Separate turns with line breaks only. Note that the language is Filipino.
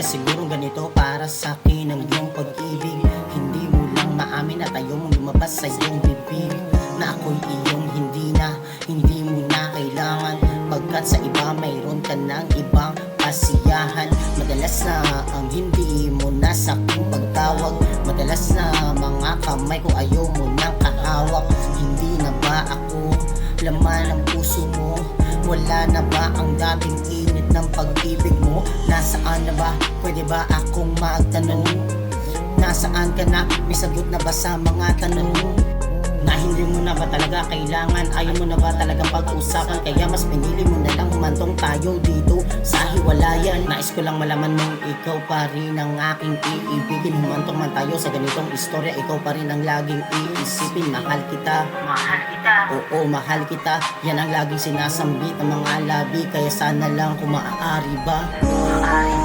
na siguro ganito para sa akin ang iyong pag-ibig. Hindi mo lang maamin at ayaw mong lumabas sa iyong bibig na ako'y iyong hindi mo na kailangan. Pagkat sa iba mayroon ka ng ibang kasiyahan. Madalas na ang hindi mo na sa aking pagtawag. Madalas na mga kamay ko ayaw mo nang kahawak. Hindi na ba ako laman ng puso mo? Wala na ba ang dating init ng pag-ibig mo? Nasaan na ba? Pwede ba akong magtanong? Nasaan ka na? May sagot na ba sa mga tanong? Na hindi mo na ba talaga kailangan? Ayaw mo na ba talagang pag-usapan? Kaya mas pinili mo na lang humantong tayo dito sa hiwalayan. Nais ko lang malaman mong ikaw pa rin ang aking iibigin. Humantong man tayo sa ganitong istorya, ikaw pa rin ang laging iisipin. Mahal kita, mahal kita. Oo, mahal kita. Yan ang laging sinasambit ng mga labi. Kaya sana lang kung maaari ba, maaari